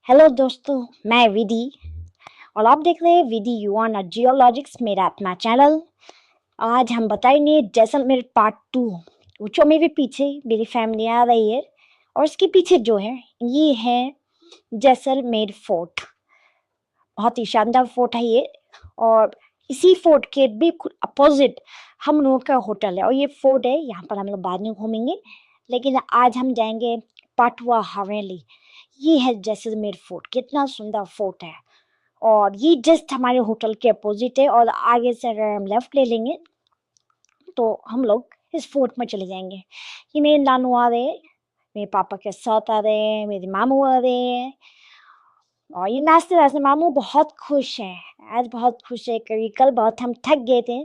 Hello दोस्तों, मैं विधि और आप देख रहे हैं विधि यू ऑन जियोलॉजिक्स, मेरा अपना चैनल। आज हम बताएंगे जैसलमेर पार्ट 2। जो मेरे पीछे मेरी फैमिली आ रही है और इसके पीछे जो है ये है जैसलमेर फोर्ट। बहुत ही शानदार फोर्ट है ये। और इसी फोर्ट के बिल्कुल अपोजिट हम लोगों का होटल है और ये फोर्ट है। यहाँ पर हम लोग बाद में घूमेंगे, लेकिन आज हम जाएंगे पाटवा हवेली। ये है जैसलमेर फोर्ट। कितना सुंदर फोर्ट है और ये जस्ट हमारे होटल के अपोजिट है। और आगे से अगर हम लेफ्ट ले लेंगे तो हम लोग इस फोर्ट में चले जाएंगे। ये मेरे नानू आ रहे हैं, मेरे पापा के साथ आ रहे हैं, मेरे मामू आ रहे हैं। और ये नाचते नाचते मामू बहुत खुश हैं, आज बहुत खुश है क्योंकि कल बहुत हम थक गए थे,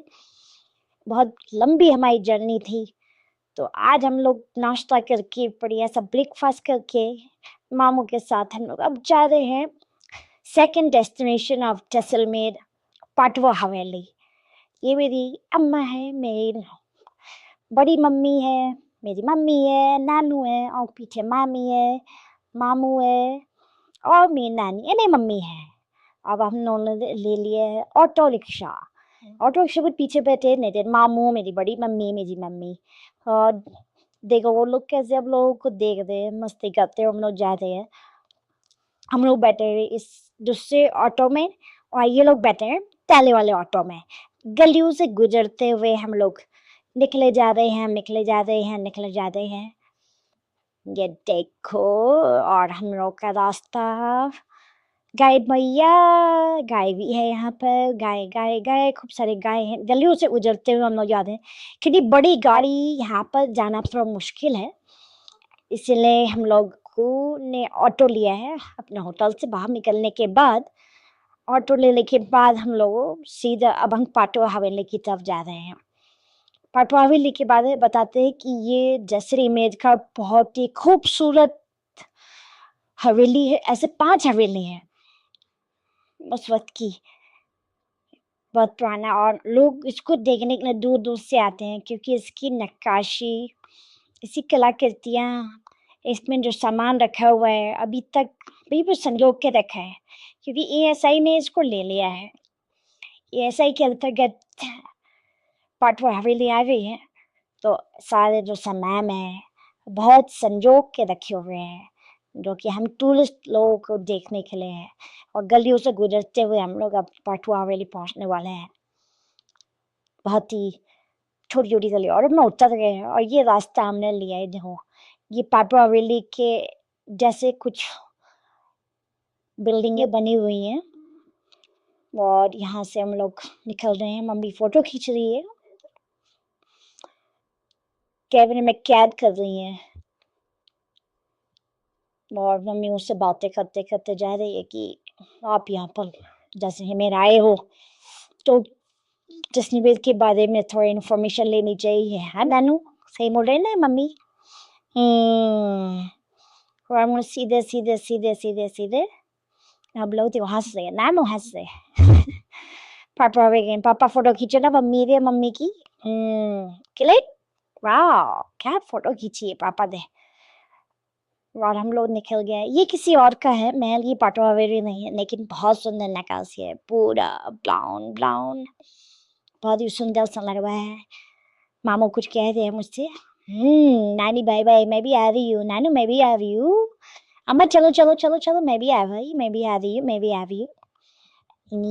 बहुत लंबी हमारी जर्नी थी। तो आज हम लोग नाश्ता करके बढ़िया सा ब्रेकफास्ट करके मामू के साथ हम लोग अब जा रहे हैं सेकंड डेस्टिनेशन ऑफ जैसलमेर, पाटवा हवेली। ये मेरी अम्मा है, मेरी बड़ी मम्मी है, मेरी मम्मी है, नानू है और पीछे मामी है, मामू है और मेरी नानी है, मेरी मम्मी है। अब हम लोगों ने ले लिए ऑटो रिक्शा। ऑटो रिक्शा के पीछे बैठे मेरे मामू, मेरी बड़ी मम्मी, मेरी मम्मी। और देखो वो लोग कैसे हम लोगों को देख रहे हैं, मस्ती करते हैं। हम लोग जा रहे हैं, हम लोग बैठे हैं इस दूसरे ऑटो में और ये लोग बैठे हैं पहले वाले ऑटो में। गलियों से गुजरते हुए हम लोग निकले जा रहे हैं, निकले जा रहे हैं, निकले जा रहे हैं। ये देखो, और हम लोग का रास्ता, गाय भैया, गाय भी है यहाँ पर, गाय गाय गाय, खूब सारे गाय हैं। गलियों से गुजरते हुए हम लोग जा रहे हैं क्योंकि बड़ी गाड़ी यहाँ पर जाना थोड़ा मुश्किल है, इसलिए हम लोग को ने ऑटो लिया है। अपने होटल से बाहर निकलने के बाद ऑटो लेने के बाद हम लोग सीधा अब हम पाटवा हवेली की तरफ जा रहे हैं। पाटवा हवेली के बारे में बताते हैं कि ये जैसलमेर का बहुत ही खूबसूरत हवेली है। ऐसे 5 हवेली हैं उस वक्त की, बहुत पुराना, और लोग इसको देखने के लिए दूर दूर से आते हैं क्योंकि इसकी नक्काशी, इसकी कलाकृतियाँ, इसमें जो सामान रखा हुआ है अभी तक बिल्कुल संजो के रखा है क्योंकि एएसआई ने इसको ले लिया है। एएसआई के अंतर्गत पाटवा हवेली आ गई है, तो सारे जो सामान है बहुत संजोग के रखे हुए हैं जो कि हम टूरिस्ट लोगों को देखने के लिए है। और गलियों से गुजरते हुए हम लोग अब पाटवा हवेली पहुंचने वाले हैं। बहुत ही छोटी छोटी गली और हम लोग उतर गए हैं और ये रास्ता हमने लिया है। देखो ये पाटवा हवेली के जैसे कुछ बिल्डिंगें बनी हुई हैं और यहाँ से हम लोग निकल रहे हैं। मम्मी फोटो खींच रही है, कैमरे में कैद कर रही है और मम्मी उससे बातें करते करते जा रही है कि आप यहाँ पर जैसलमेर आए हो तो जैसलमेर के बारे में थोड़ी इन्फॉर्मेशन लेनी चाहिए। हाँ नानू, सही बोल रहे ना मम्मी? और हम सीधे सीधे सीधे सीधे सीधे अब लोग तो हंस रहे, नानू हंस रहे। पापा फोटो खींचे ना मम्मी रे, मम्मी की क्लिक। वाह, क्या फोटो खींची है पापा ने। और हम लोग निकल गए। ये किसी और का है महल, ये पाटवा हवेली नहीं है, लेकिन बहुत सुंदर नक्काशी है, पूरा ब्राउन ब्राउन, बहुत ही सुंदर सा लग रहा है। मामू कुछ कह रहे हैं मुझसे, नानी बाय बाय, मैं भी आ रही हूँ, नानू मैं भी आ रही हूँ, अम्मा चलो चलो चलो चलो, मैं भी आ रही, मैं भी आ रही हूँ, मैं भी आ रही हूँ।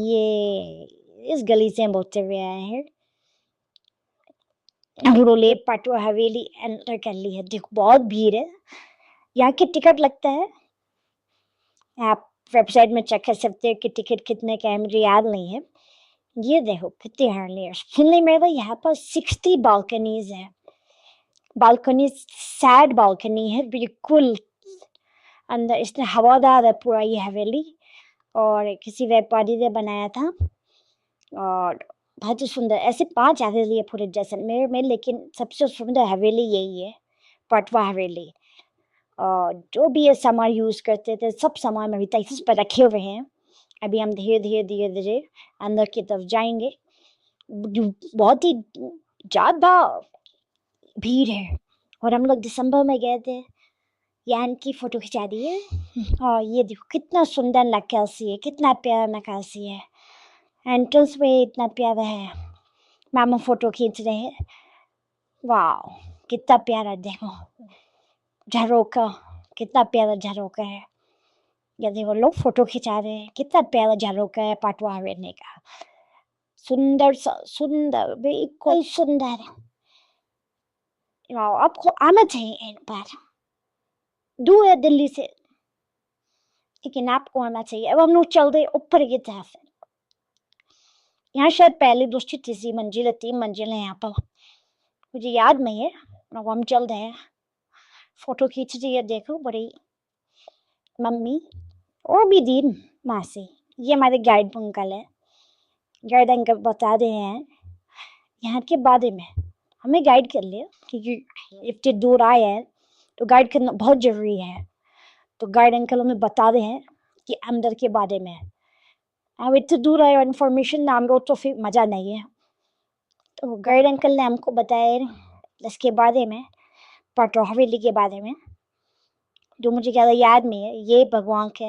ये इस गली से हम होते हुए आए हैं। रोले पाटवा हवेली एंटर कर ली है। देखो बहुत भीड़ है। यहाँ की टिकट लगता है, आप वेबसाइट में चेक कर सकते हो कि टिकट कितने का है, मुझे याद नहीं है। ये देखो कितनी हरली सुनने में यहाँ पर 60 बालकनीज है। बालकनी सैड बालकनी है बिल्कुल, अंदर इसने हवादार है पूरा ये हवेली, और किसी व्यापारी ने बनाया था और बहुत ही सुंदर। ऐसे 5 हवेली है पूरे जैसलमेर में, लेकिन सबसे सुंदर हवेली यही है, पाटवा हवेली। और जो भी ये सामान यूज़ करते थे सब सामान अभी तक इस पर रखे हुए हैं। अभी हम धीरे धीरे धीरे धीरे अंदर की तरफ जाएंगे। बहुत ही ज़्यादा भीड़ है और हम लोग दिसंबर में गए थे। यान की फोटो खिंचा दी है। और ये देखो कितना सुंदर नक्काशी है, कितना प्यारा नक्काशी है। एंट्रेंस में इतना प्यारा है। मामा फोटो खींच रहे हैं। वाह कितना प्यारा, देखो झरोका, कितना प्यारा झरोका है। या देखो लोग फोटो खिंचा रहे हैं, कितना प्यारा झरोका है पाटवा हवेली का। सुंदर सुंदर, बिल्कुल सुंदर। वाह आपको आना चाहिए एक बार। दूर है दिल्ली से, लेकिन आपको आना चाहिए। अब हम लोग चल रहे ऊपर की तरफ। यहाँ शायद पहले दूसरी तीसरी मंजिल है, 3 मंजिल है यहाँ पर, मुझे याद नहीं है। अब हम चल रहे हैं, फोटो खींच रही है देखो बड़ी मम्मी और भी दी मासी। ये हमारे गाइड अंकल है। गाइड अंकल बता रहे हैं यहाँ के बारे में, हमें गाइड कर लिया क्योंकि इतने दूर आए हैं तो गाइड करना बहुत ज़रूरी है। तो गाइड अंकल हमें बता रहे हैं कि अंदर के बारे में। अब इतने दूर आए और इन्फॉर्मेशन ना हमको तो फिर मज़ा नहीं है। तो गाइड अंकल ने हमको बताया इसके बारे में, पाटवा हवेली के बारे में, जो मुझे ज़्यादा याद नहीं है। ये भगवान के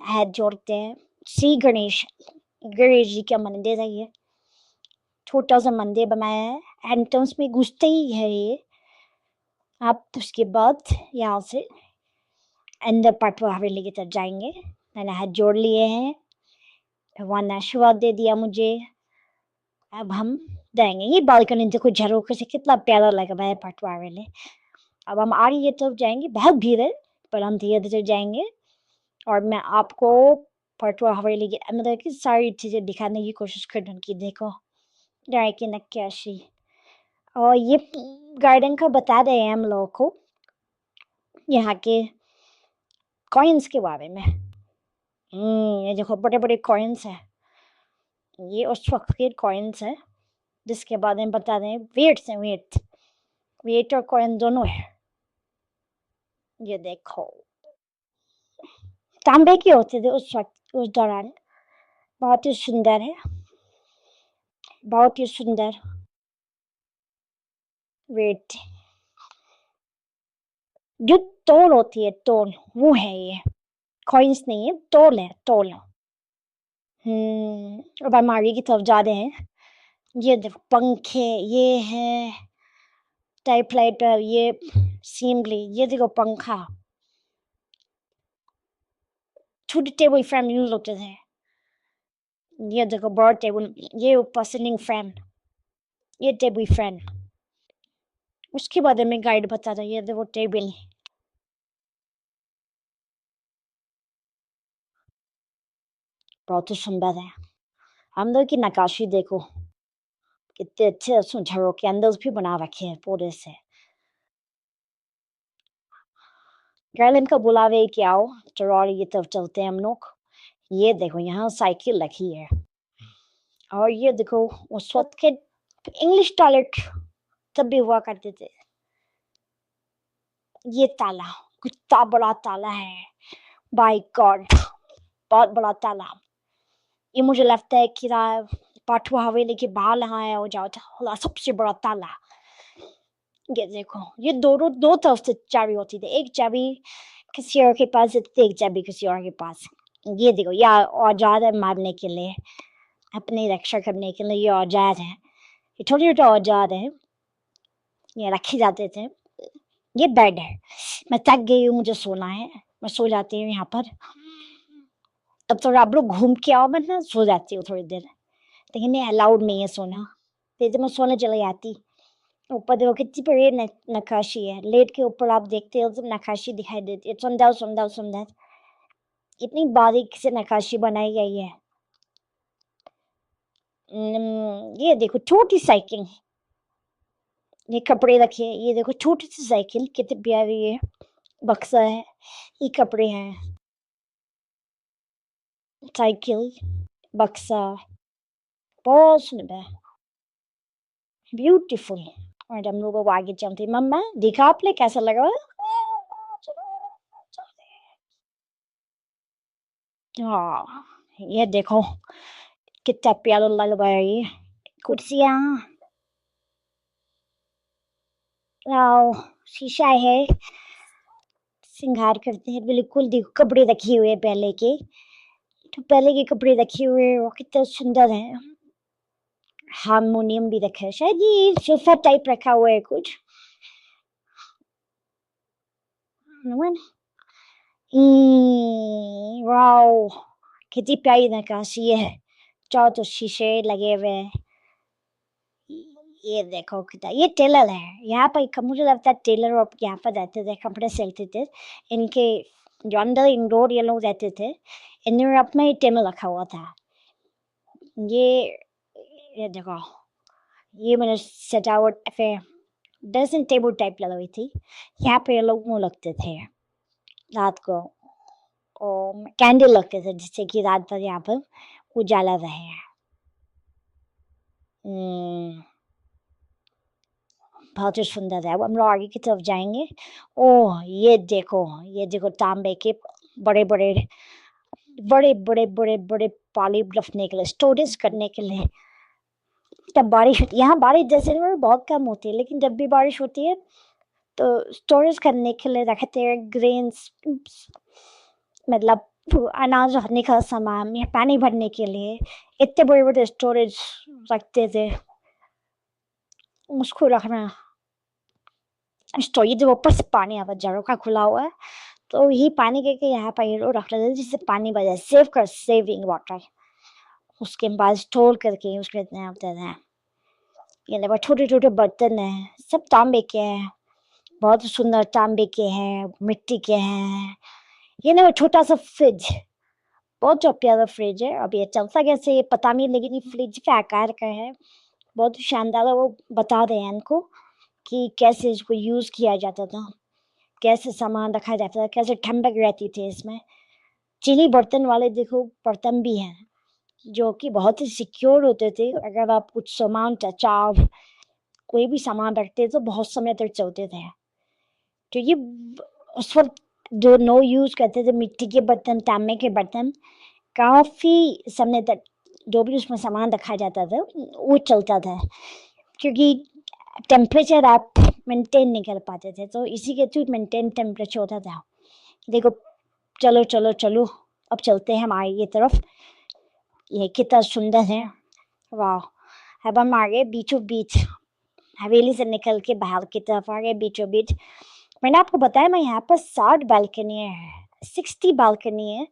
हाथ जोड़ते हैं। श्री गणेश जी का मंदिर है। ये छोटा सा मंदिर बनाया है। एंट्रेंस में घुसते ही है ये। आप उसके बाद यहाँ से अंदर पाटवा हवेली की तरफ जाएंगे। मैंने हाथ जोड़ लिए हैं, भगवान ने आशीर्वाद दे दिया मुझे। अब हम जाएंगे। ये बालकनी देखो झरोखे से कितना प्यारा लग रहा है पाटवा हवेली। अब हम आगे ये तरफ जाएंगे, बहुत भीड़ है पर हम धीरे धीरे जाएंगे और मैं आपको पाटवा हवेली के अंदर की सारी चीज़ें दिखाने की कोशिश करूँगी। देखो राय की नक्काशी। और ये गार्डन का बता रहे हैं हम लोगों को यहाँ के कॉइन्स के बारे में। ये देखो बड़े बड़े कॉइन्स हैं। ये उस वक्त के कॉइन्स हैं जिसके बारे में बता रहे हैं। वेट्स हैं, वेट और कॉइन दोनों है। ये देखो तांबे के होते थे उस वक्त, उस दौरान। बहुत ही सुंदर है, बहुत ही सुंदर। वेट जो तोल होती है, तोल, वो है ये। कॉइन्स नहीं है, तोल है, तोल। अब हम आगे की तरफ जा रहे हैं। ये देखो पंखे, ये है टाइपराइटर, ये सीमली, ये देखो पंखा। छोटे टेबल फैन यूज होते थे। ये देखो बड़ा टेबल, ये ऊपर सीलिंग फैन, ये टेबल फैन। उसके बारे में गाइड बता रहा है। ये देखो टेबल, बहुत ही सुंदर है। अंदर की नक्काशी देखो कितने अच्छे झरों के अंदर भी बना रखे हैं पूरे से। गार्डन का बुलावे कि आओ चरौरी की तरफ चलते हैं हम लोग। ये देखो यहाँ साइकिल रखी है। और ये देखो उस वक्त के इंग्लिश टॉयलेट तब भी हुआ करते थे। ये ताला, कितना बड़ा ताला है, बाय गॉड बहुत बड़ा ताला। ये मुझे लगता है कि पाटवा हवेली के बाहर यहाँ है हो जाओ सबसे बड़ा ताला। ये देखो ये दो तरफ से चाबी होती थी, एक चाबी किसी और के पास, एक चाबी किसी और के पास। ये देखो या औजार है मारने के लिए, अपनी रक्षा करने के लिए ये औजार है। ये छोटे छोटे औजार है, ये रखे जाते थे। ये बेड है, मैं थक गई हूँ, मुझे सोना है, मैं सो जाती हूँ यहाँ पर। अब थोड़ा आप लोग घूम के आओ, मैं ना सो जाती हूँ थोड़ी देर, लेकिन ये अलाउड नहीं है सोना। फिर जब मैं सोने चली जाती, ऊपर देखो कितनी बड़ी नक्काशी है। लेट के ऊपर आप देखते हो तो नक्काशी दिखाई देती है। सुंदर सुंदर सुंदर, इतनी बारीक से नक्काशी बनाई गई है। ये देखो छोटी साइकिल, ये कपड़े रखे हैं। ये देखो छोटी सी साइकिल कितनी प्यारी है। बक्सा है, ये कपड़े हैं। साइकिल, बक्सा, बहुत सुंदर, ब्यूटीफुल। और हम लोग आगे चलते। मम्मा देखा आपने कैसा लगा? हाँ ये देखो कितना प्यारा लग रहा है। ये कुर्सियाँ, शीशा है, श्रृंगार करते हैं। बिल्कुल देखो कपड़े रखे हुए हैं पहले के, तो पहले के कपड़े रखे हुए वो कितने सुंदर हैं। हारमोनियम भी रखा है, शायद ये सोफा टाइप रखा हुआ है कुछ। वाओ, कितनी प्यारी नक्काशी है। चारों तो शीशे लगे हुए हैं। ये देखो कितना, ये टेलर है यहाँ पर। मुझे लगता है टेलर और यहाँ पर रहते थे, कपड़े सिलते थे। इनके जो अंदर इंडोर ये लोग रहते थे, इन्होंने अपना ही टेबल रखा हुआ था। ये देखो, ये मैंने सजावट फिर ड्रेसिंग टेबल टाइप लगी हुई थी। यहाँ पे लोग मुँह लगते थे रात को, और कैंडल लगते थे जिससे कि रात भर यहाँ पर उजाला रहे। बहुत ही सुंदर है। अब हम लोग आगे की तरफ जाएंगे। ओह ये देखो तांबे के बड़े बड़े बड़े बड़े बड़े बड़े पानी रखने के लिए, स्टोरेज करने के लिए। तब बारिश, यहाँ बारिश जैसे में बहुत कम होती है, लेकिन जब भी बारिश होती है तो स्टोरेज करने के लिए रखते हैं ग्रेन्स, मतलब अनाज रखने का सामान या पानी भरने के लिए इतने बड़े बड़े स्टोरेज रखते थे। उसको रखना स्टोरेज, जब ऊपर से पानी आता जड़ों का खुला हुआ है, तो ये पानी के यहाँ पर ये लोग रख लेते हैं जिससे पानी बचे, सेविंग वाटर। उसके बाद स्टोर करके उसके होते हैं। ये देखो छोटे छोटे बर्तन हैं, सब तांबे के हैं, बहुत सुंदर तांबे के हैं, मिट्टी के हैं। ये ना छोटा सा फ्रिज, बहुत प्यारा फ्रिज है। अब ये चलता कैसे पता नहीं, लेकिन ये फ्रिज के आकार का है, बहुत शानदार है। वो बता रहे हैं इनको कि कैसे इसको यूज़ किया जाता था, कैसे सामान रखा जाता था, कैसे ठंडक रहती थी इसमें। चीनी बर्तन वाले देखो बर्तन भी हैं जो कि बहुत ही सिक्योर होते थे। अगर आप कुछ सामान, अचार, कोई भी सामान रखते तो बहुत समय तक चलते थे। तो ये उस वक्त जो नो यूज़ करते थे मिट्टी के बर्तन, तांबे के बर्तन, काफ़ी समय तक जो भी उसमें सामान रखा जाता था वो चलता था, क्योंकि टेम्परेचर आप मेंटेन नहीं कर पाते थे। तो इसी के थ्रू मेंटेन टेम्परेचर होता था। देखो चलो चलो चलो, अब चलते हैं हमारी ये तरफ। ये कितना सुंदर है, वाह। अब हम आगे बीचों बीच, हवेली से निकल के बाहर की तरफ आ गए बीचों बीच। मैंने आपको बताया मैं यहाँ पर 60 बालकनी है, 60 बालकनी है,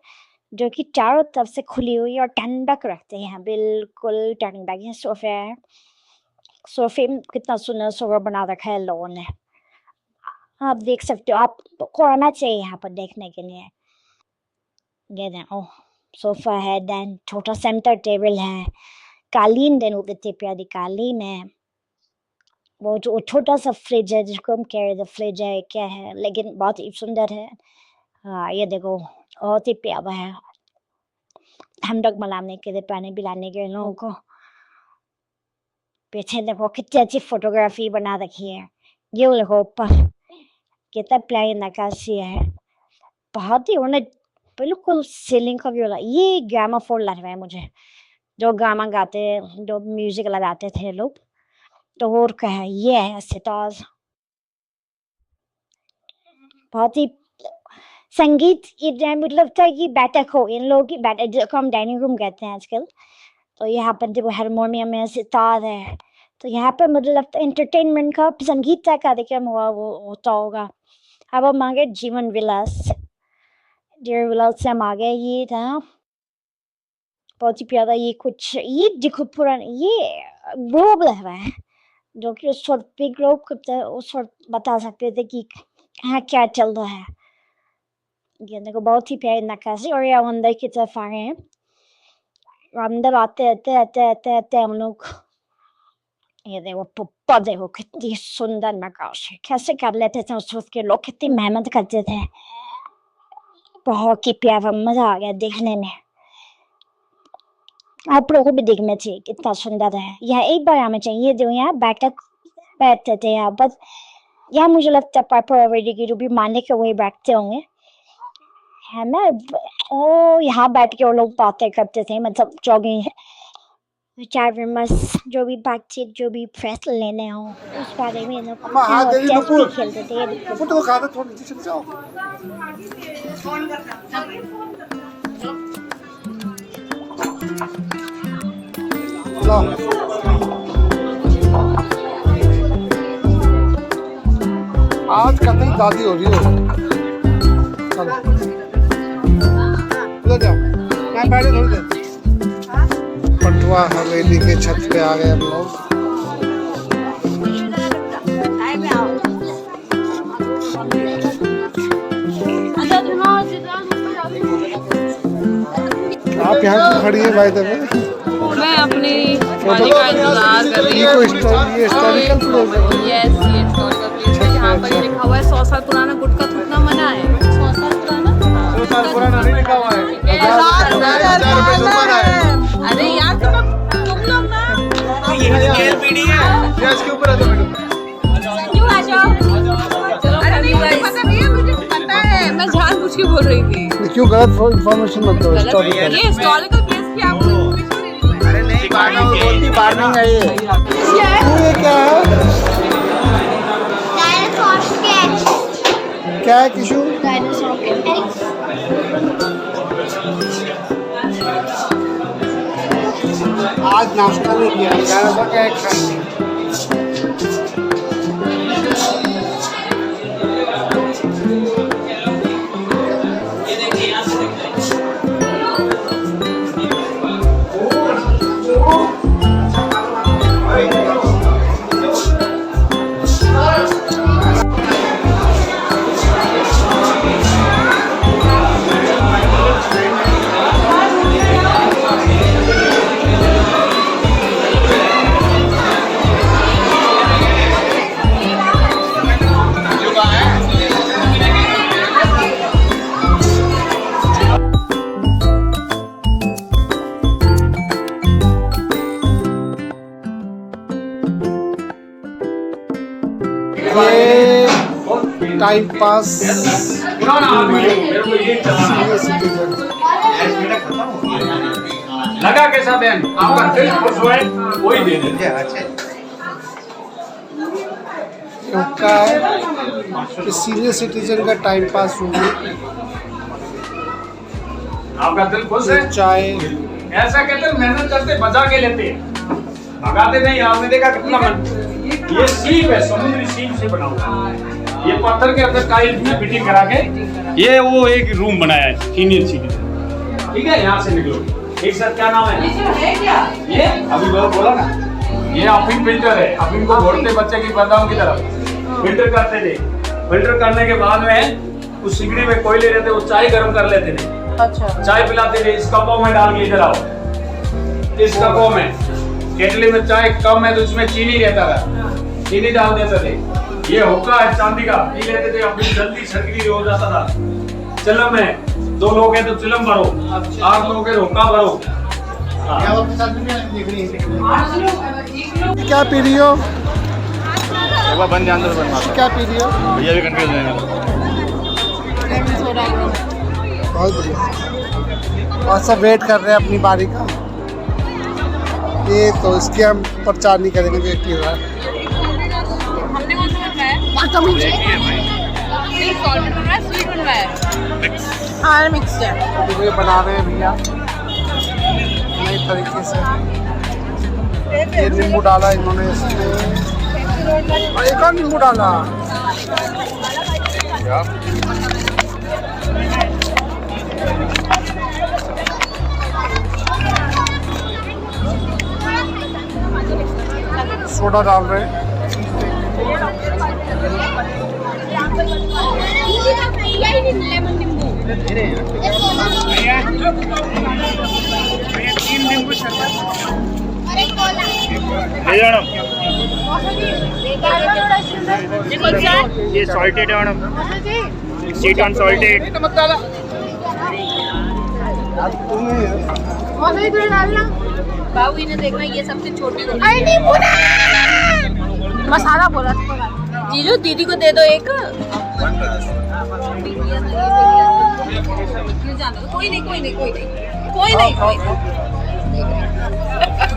जो कि चारों तरफ से खुली हुई और ठंडक रखते हैं। बिल्कुल ठंडक। ये सोफे है, सोफे में कितना सुंदर सोफा बना रखा है लोगों ने। आप देख सकते हो, आपको आना चाहिए यहाँ पर देखने के लिए। ये देखो सोफा है, देन छोटा सेंटर टेबल है, कालीन, देन उतनी प्यारी कालीन है। वो जो छोटा सा फ्रिज है जिसको हम कह रहे थे फ्रिज है क्या है, लेकिन बहुत ही सुंदर है। हाँ ये देखो बहुत ही प्यारा है, ठंडक बनाने के लिए, पानी पिलाने के लिए लोगों को। पीछे देखो कितनी अच्छी फोटोग्राफी बना रखी है। ये देखो ऊपर कितना प्यारी नक्काशी है, बहुत ही उन्हें बिल्कुल सीलिंग का व्यू। ये ग्रामाफोन लग रहा है मुझे, जो गाना गाते, जो म्यूजिक लगाते थे लोग, तो वो क्या है, ये है सितार। बहुत ही संगीत, ये मतलब था कि बैठक हो, इन लोगों की बैठक जिसको हम डाइनिंग रूम कहते हैं आजकल। तो यहाँ पर जब हारमोनियम है, सितार है, तो यहाँ पर मुझे लगता है एंटरटेनमेंट का, संगीत का कार्यक्रम हुआ वो होता होगा। अब हम आ गए जीवन विलास, जीवन विलास से हम आ गए। ये था बहुत ही प्यारा। ये कुछ, ये देखो पुराना, ये ग्लोब लग रहा है, जो कि उस वक्त पे ग्लोब उस वक्त बता सकते थे कि यहाँ क्या चल रहा है। ये देखो बहुत ही प्यारी नक्काशी। और ये अंदर की तरफ आ गए हैं, अंदर आते आते आते आते आते हम लोग, ये देखो पप्पा, देखो कितनी सुंदर नक्काशी, कैसे कर लेते थे उस वक्त के लोग, कितनी मेहनत करते थे। बहुत ही प्यारा, मजा आ गया देखने में। आप लोगों को भी देखना चाहिए, कितना सुंदर है। यहाँ एक बार आना चाहिए, जो यहाँ बैठते थे यहाँ पर। यहाँ मुझे लगता है पापा की जो भी मालिक है वही बैठते होंगे, है ना। ओ यहाँ बैठ के वो लोग बातें करते थे, मतलब जॉगिंग विचार विमर्श, जो भी बातचीत, जो भी फैसले लेने हो उस बारे में ना हाँ, चेस भी खेलते थे। ये देखो। तो खाता थोड़ा नीचे चले जाओ। लो। आज कतई दादी हो रही हो। चलो उधर जाओ, मैं बैठे थोड़ी देर। पटवा हवेली के छत पे आ गए हम लोग। आप यहाँ क्यों खड़ी है भाई? तब मैं अपनी वाली का इंतजार कर रही हूँ। ये हिस्टोरिकल प्लेस है। यस, ये हिस्टोरिकल प्लेस है। यहाँ पर लिखा हुआ है 100 साल पुराना गुटका थूकना मना है। 100 साल पुराना? 100 साल पुराना नहीं लिखा हुआ है। 1000 रुपए जुर्माना है। अरे यार तुम लोग ना ये एलपीडी है। इसके ऊपर आ जाओ मैडम। क्यों आ जाओ? अरे नहीं, मुझे पता नहीं है, मुझे पता है। मैं जानबूझ के बोल रही थी। क्यों गलत इन्फॉर्मेशन मत दो। ये हिस्टोरिकल प्लेस की आपको अरे नहीं, वार्निंग है ये। ये क्या है? Dinosaur sketch. क्या है किशु? Dinosaur sketch. आज नाश्ता नहीं किया, डायनासोर का एक खाना। ये टाइम पास लगा कैसा बहन? आपका दिल खुश हुए वही दे देंगे। का है कि सीनियर सिटीजन का टाइम पास रूम में आपका दिल खुश है? चाय। ऐसा कहते मेहनत करते बजा के लेते भगाते नहीं। आपने देखा कितना मन। ये सीप है, समुद्री सीप से बना हुआ। ये पत्थर के अंदर टाइल में फिटिंग करा के ये वो एक रूम बनाया है सीनियर सिटीजन। ठीक है, यहाँ से निकलो। एक सर क्या नाम है? है क्या? ये अभी बोला ना, ये अफीम फिल्टर है। अफीम को घोड़ते बच्चे की बदाम की तरफ फिल्टर करते थे। फिल्टर करने के बाद में उस सिगड़ी में कोयले रहते, वो चाय गर्म कर लेते थे। अच्छा। चाय पिलाते थे। इस कपों में डाल के इधर आओ। इस कपों में केटली में चाय कम है तो इसमें चीनी रहता था, चीनी डाल देते थे। ये हुक्का है चांदी का, पी लेते थे। अपनी जल्दी सर्दी हो जाता था। चिलम है, 2 लोग हैं तो चिलम भरो, 8 लोग हैं तो हुक्का भरो। क्या पी रही हो? बन जान क्या पी रही हो? भैया भी कंफ्यूज हैं। बहुत बढ़िया। और सब वेट कर रहे हैं अपनी बारी का। ये तो इसके हम प्रचार नहीं करेंगे जो पी रहा है। हमने कौन सा बनवाया? सॉल्टेड बनवाया, स्वीट बनवाया। हाँ मिक्स है। तो ये बना रहे हैं भैया नए तरीके से। ये नींबू डाला इन्होंने इसमें, और एक और नींबू डाला। सोडा डाल रहे हैं। ये सॉल्टेड है मैडम, स्वीट अनसॉल्टेड। बाबू इन्हें देखना, ये सबसे छोटी मसाला बोला जीजू, दीदी को दे दो एक। कोई नहीं।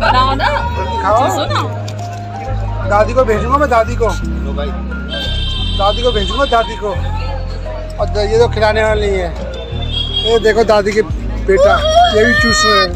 बनाओ ना, खाओ। चूसो ना। दादी को भेजूंगा मैं, दादी को भेजूंगा, दादी को। और ये तो खिलाने वाली है। ये देखो दादी के बेटा, ये भी चूस रहे हैं।